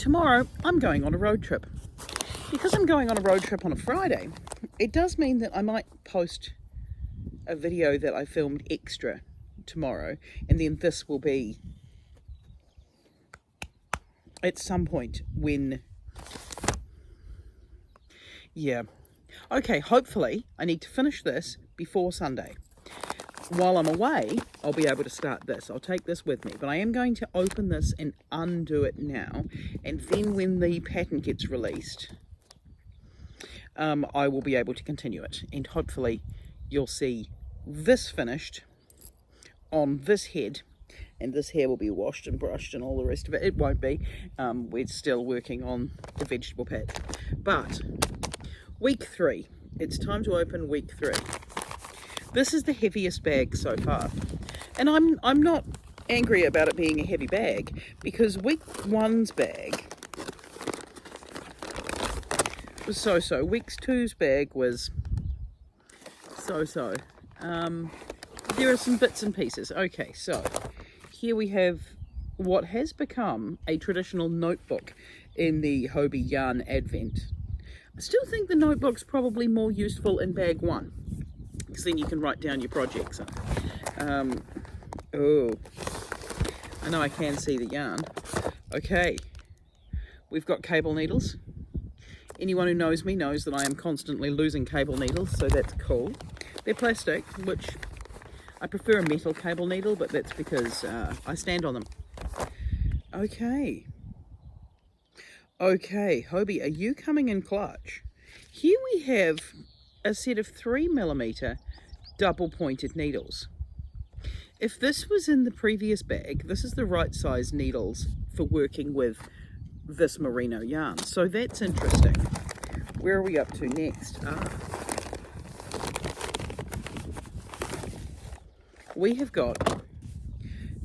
tomorrow I'm going on a road trip. Because I'm going on a road trip on a Friday, it does mean that I might post a video that I filmed extra tomorrow, and then this will be at some point when, yeah. Okay, hopefully I need to finish this before Sunday. While I'm away, I'll be able to start this. I'll take this with me, but I am going to open this and undo it now, and then when the pattern gets released, I will be able to continue it, and hopefully you'll see this finished on this head, and this hair will be washed and brushed and all the rest of it. It won't be. We're still working on the vegetable patch. But week 3, it's time to open week 3. This is the heaviest bag so far, and I'm not angry about it being a heavy bag, because week 1's bag was so-so. Week 2's bag was so-so. There are some bits and pieces. Okay, so here we have what has become a traditional notebook in the Hobbii Yarn Advent. I still think the notebook's probably more useful in bag 1, because then you can write down your projects. Oh, I know I can see the yarn. Okay, we've got cable needles. Anyone who knows me knows that I am constantly losing cable needles, so that's cool. They're plastic, which I prefer a metal cable needle, but that's because I stand on them. Okay, Hobbii, are you coming in clutch? Here we have a set of 3mm double pointed needles. If this was in the previous bag, this is the right size needles for working with this merino yarn, so that's interesting. Where are we up to next? We have got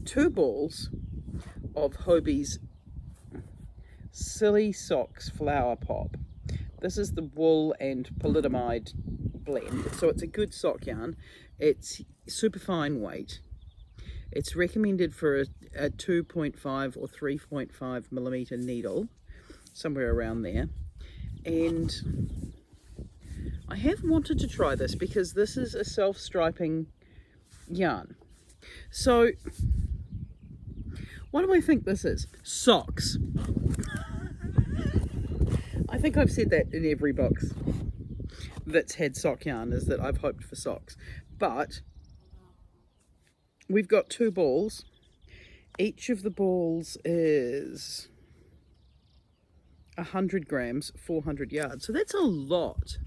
2 balls of Hobbii's Silly Socks Flower Pop. This is the wool and polyamide blend, so it's a good sock yarn. It's super fine weight. It's recommended for a 2.5 or 3.5mm needle, somewhere around there. And I have wanted to try this because this is a self-striping yarn. So what do I think this is? Socks. I think I've said that in every box that's had sock yarn, is that I've hoped for socks. But we've got 2 balls. Each of the balls is 100 grams, 400 yards. So that's a lot.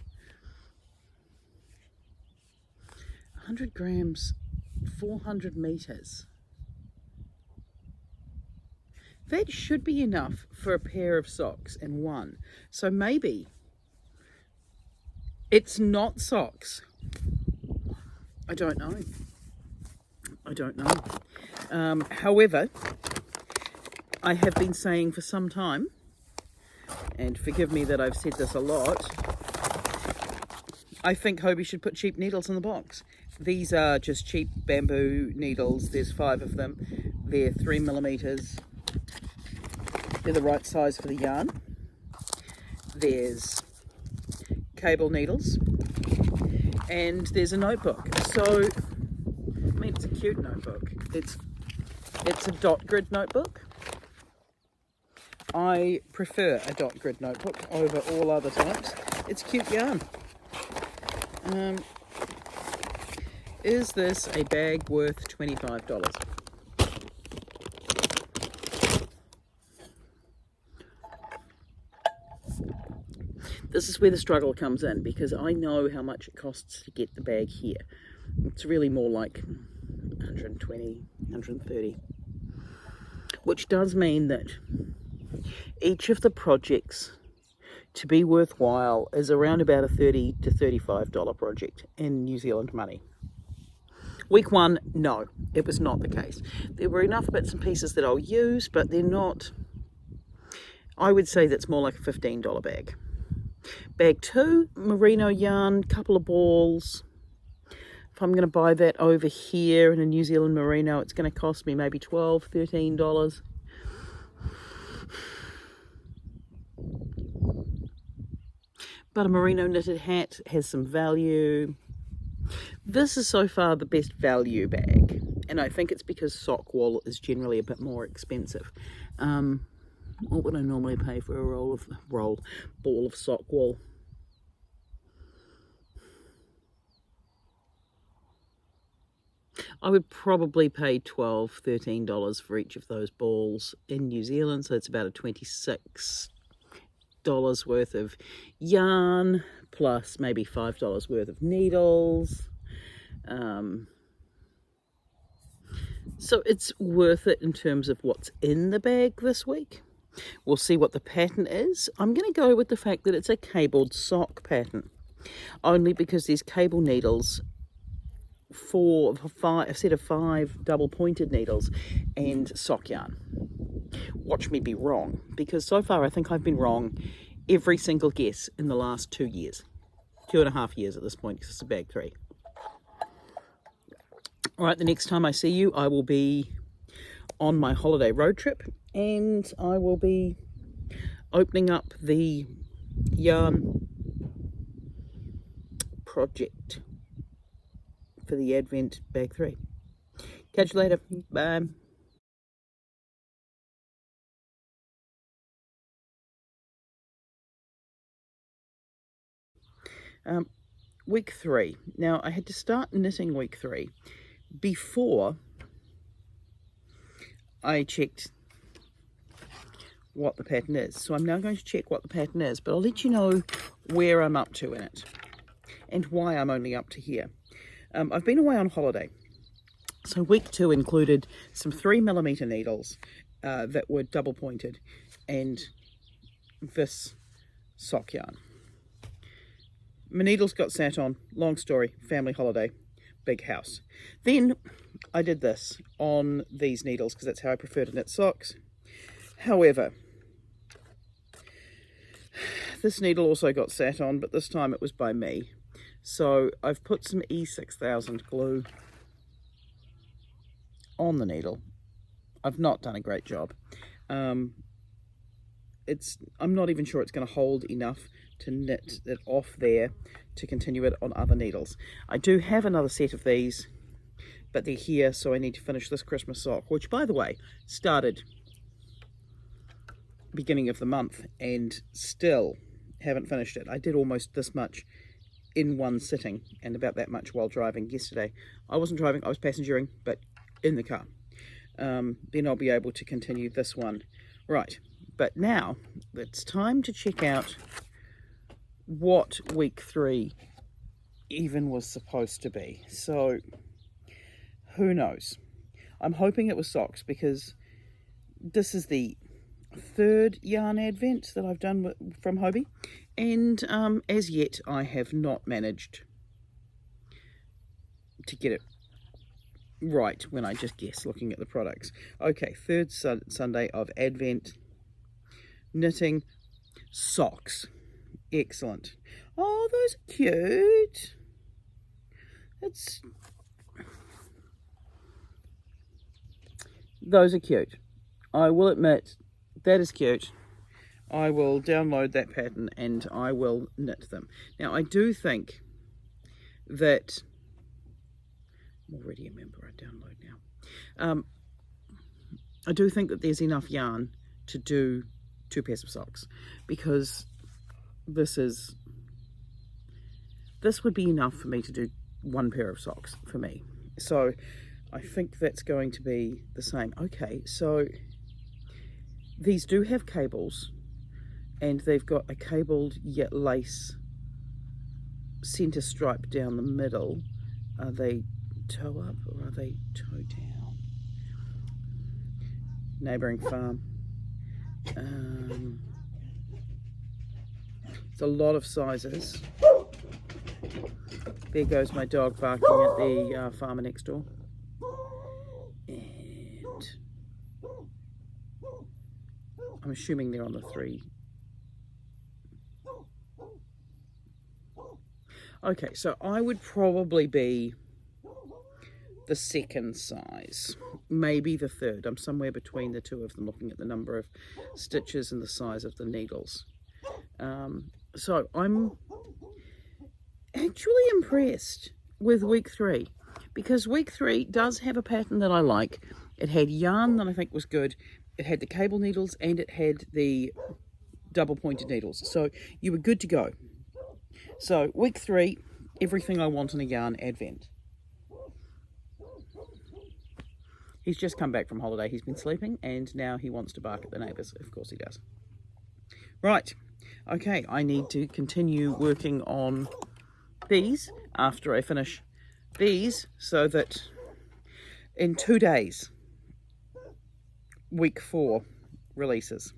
100 grams, 400 meters. That should be enough for a pair of socks in one. So maybe it's not socks. I don't know. However, I have been saying for some time, and forgive me that I've said this a lot, I think Hobbii should put cheap needles in the box. These are just cheap bamboo needles. There's 5 of them. They're 3mm. They're the right size for the yarn. There's cable needles, and there's a notebook. So, I mean, it's a cute notebook. It's a dot grid notebook. I prefer a dot grid notebook over all other types. It's cute yarn. Is this a bag worth $25? This is where the struggle comes in, because I know how much it costs to get the bag here. It's really more like 120, 130. Which does mean that each of the projects, to be worthwhile, is around about a $30 to $35 project in New Zealand money. Week 1, no, it was not the case. There were enough bits and pieces that I'll use, but they're not, I would say that's more like a $15 bag. Bag 2, merino yarn, couple of balls. If I'm going to buy that over here in a New Zealand merino, it's going to cost me maybe $12, $13. but a merino knitted hat has some value. This is so far the best value bag, and I think it's because sock wool is generally a bit more expensive. What would I normally pay for a ball of sock wool? I would probably pay $12, $13 for each of those balls in New Zealand, so it's about a $26 worth of yarn, plus maybe $5 worth of needles. So it's worth it in terms of what's in the bag this week. We'll see what the pattern is. I'm going to go with the fact that it's a cabled sock pattern, only because these cable needles, a set of 5 double pointed needles and sock yarn. Watch me be wrong, because so far I think I've been wrong every single guess in the last 2 years. 2.5 years at this point, because it's a bag 3. All right, the next time I see you, I will be on my holiday road trip, and I will be opening up the yarn project for the Advent bag 3. Catch you later. Bye. Week 3. Now, I had to start knitting week 3 before I checked what the pattern is. So I'm now going to check what the pattern is, but I'll let you know where I'm up to in it and why I'm only up to here. I've been away on holiday. So week 2 included some 3mm needles that were double pointed and this sock yarn. My needles got sat on, long story, family holiday, big house. Then I did this on these needles because that's how I prefer to knit socks. However, this needle also got sat on, but this time it was by me. So I've put some E6000 glue on the needle. I've not done a great job. I'm not even sure it's going to hold enough to knit it off there to continue it on other needles. I do have another set of these, but they're here, so I need to finish this Christmas sock, which, by the way, started beginning of the month and still haven't finished it. I did almost this much in one sitting and about that much while driving yesterday. I wasn't driving, I was passengering, but in the car. Then I'll be able to continue this one. Right, but now it's time to check out what week 3 even was supposed to be. So who knows? I'm hoping it was socks, because this is the 3rd yarn advent that I've done from Hobbii, and as yet I have not managed to get it right when I just guess looking at the products. Okay, 3rd Sunday of Advent, knitting socks. Excellent. Oh, those are cute. Those are cute. I will admit, that is cute. I will download that pattern and I will knit them. Now, I do think that, I'm already a member, I download now. I do think that there's enough yarn to do 2 pairs of socks, because this would be enough for me to do 1 pair of socks for me. So I think that's going to be the same. Okay, so these do have cables, and they've got a cabled yet lace center stripe down the middle. Are they toe up or are they toe down? Neighbouring farm. It's a lot of sizes. There goes my dog barking at the farmer next door. And I'm assuming they're on the 3. Okay, so I would probably be the 2nd size, maybe the 3rd. I'm somewhere between the 2 of them, looking at the number of stitches and the size of the needles. So I'm actually impressed with week 3, because week 3 does have a pattern that I like. It had yarn that I think was good. It had the cable needles and it had the double pointed needles. So you were good to go. So week 3, everything I want in a yarn advent. He's just come back from holiday. He's been sleeping and now he wants to bark at the neighbours. Of course he does. Right. Okay, I need to continue working on these after I finish these, so that in 2 days, week 4 releases.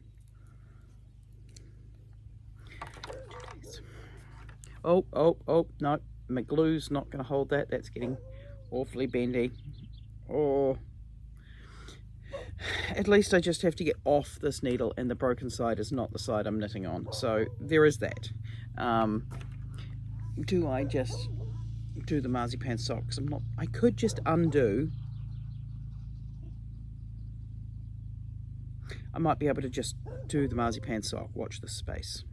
Oh, no, my glue's not going to hold that. That's getting awfully bendy. Oh, at least I just have to get off this needle, and the broken side is not the side I'm knitting on. So there is that. Do I just do the marzipan socks? I could just undo. I might be able to just do the marzipan sock. Watch this space.